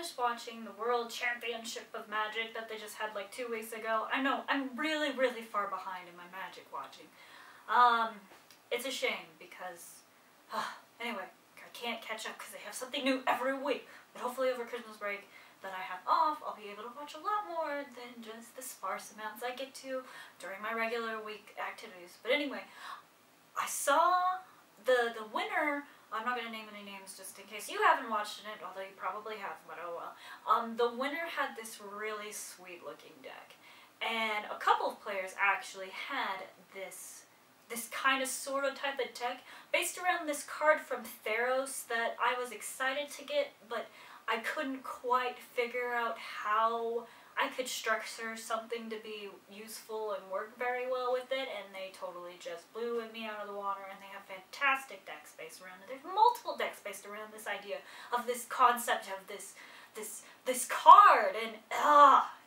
finished watching the World Championship of Magic that they just had like 2 weeks ago. I know, I'm really, really far behind in my Magic watching. It's a shame because, anyway, I can't catch up because they have something new every week. But hopefully over Christmas break that I have off, I'll be able to watch a lot more than just the sparse amounts I get to during my regular week activities. But anyway, I saw the winner. I'm not going to name any names just in case you haven't watched it, although you probably have, but oh well. The winner had this really sweet looking deck. And a couple of players actually had this kind of sort of type of deck based around this card from Theros that I was excited to get, but I couldn't quite figure out how I could structure something to be useful and work very well with it, and they totally just blew me out of the water, and they have fantastic decks based around it. There's multiple decks based around this idea of this concept of this card, and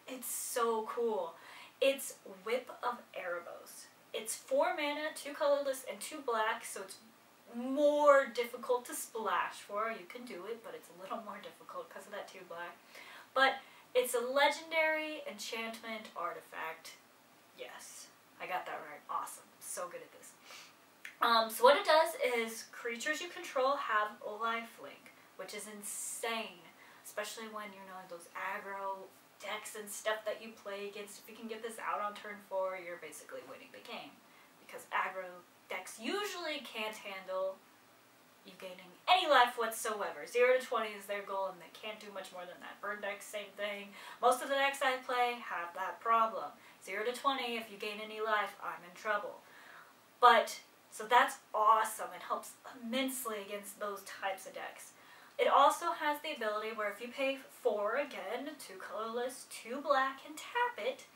it's so cool. It's Whip of Erebos. It's 4 mana, 2 colorless, and 2 black, so it's more difficult to splash for. You can do it, but it's a little more difficult because of that 2 black. But it's a legendary enchantment artifact. Yes, I got that right. Awesome. So good at this. So what it does is creatures you control have a lifelink, which is insane, especially when you know those aggro decks and stuff that you play against. If you can get this out on turn 4, you're basically winning the game, because aggro decks usually can't handle you gaining any life whatsoever. 0 to 20 is their goal, and they can't do much more than that. Burn decks, same thing. Most of the decks I play have that problem. 0 to 20, if you gain any life, I'm in trouble. But, so that's awesome. It helps immensely against those types of decks. It also has the ability where if you pay 4 again, 2 colorless, 2 black, and tap it,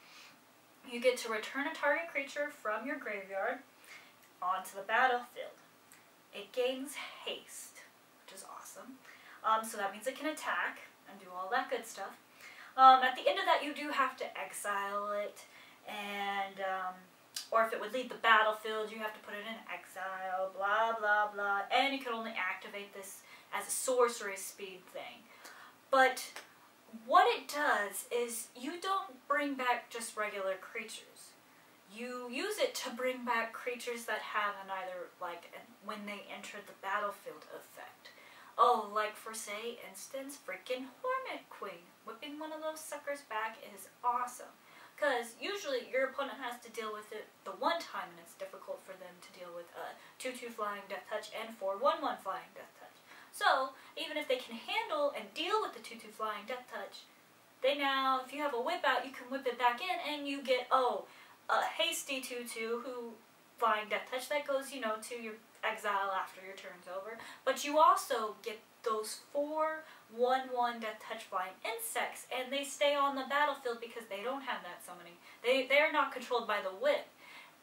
you get to return a target creature from your graveyard onto the battlefield. It gains haste, which is awesome. So that means it can attack and do all that good stuff. At the end of that, you do have to exile it, and or if it would leave the battlefield, you have to put it in exile, blah, blah, blah. And you can only activate this as a sorcery speed thing. But what it does is you don't bring back just regular creatures. You use it to bring back creatures that have an either, like, when they enter the battlefield effect. Oh, like for, say, instance, freaking Hornet Queen. Whipping one of those suckers back is awesome. Because usually your opponent has to deal with it the one time, and it's difficult for them to deal with a 2/2 flying Death Touch and 4/1/1 flying Death Touch. So, even if they can handle and deal with the 2/2 flying Death Touch, they now, if you have a whip out, you can whip it back in, and you get, a hasty 2/2 who flying Death Touch that goes, you know, to your exile after your turn's over. But you also get those 4/1/1 Death Touch flying insects, and they stay on the battlefield because they don't have that summoning. They're not controlled by the whip,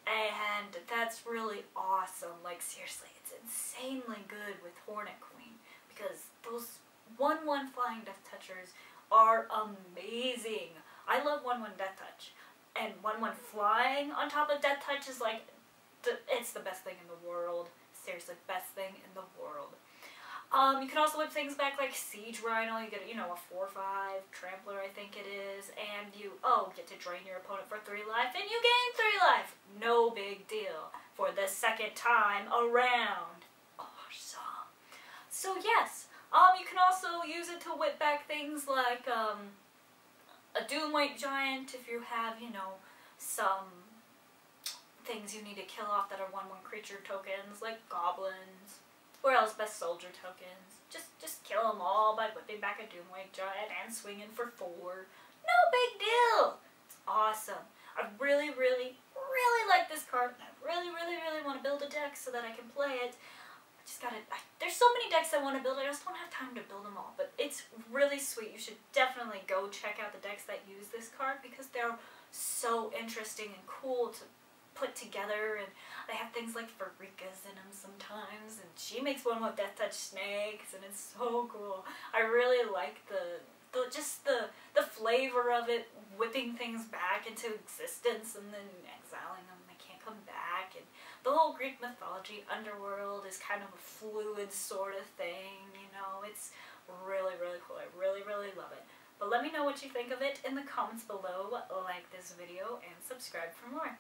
and that's really awesome. Like, seriously, it's insanely good with Hornet Queen, because those 1/1 flying Death Touchers are amazing. I love 1/1 Death Touch. And 1/1 flying on top of Death Touch is like, it's the best thing in the world. Seriously, best thing in the world. You can also whip things back like Siege Rhino. You get, you know, a 4/5 Trampler, I think it is. And you, get to drain your opponent for 3 life, and you gain 3 life. No big deal for the second time around. Awesome. So yes, you can also use it to whip back things like, a Doomweight Giant if you have, you know, some things you need to kill off that are 1/1 creature tokens, like goblins, or else best soldier tokens. Just kill them all by whipping back a Doomweight Giant and swinging for 4. No big deal! It's awesome. I really, really, really like this card, and I really, really, really want to build a deck so that I can play it. There's so many decks I want to build, I just don't have time to build them all, but it's really sweet. You should definitely go check out the decks that use this card, because they're so interesting and cool to put together, and they have things like Farika's in them sometimes, and she makes one with Death Touch snakes, and it's so cool. I really like the flavor of it, whipping things back into existence and then exiling them. They can't come back, and the whole Greek mythology underworld is kind of a fluid sort of thing, you know. It's really, really cool. I really, really love Let me know what you think of it in the comments below, like this video, and subscribe for more.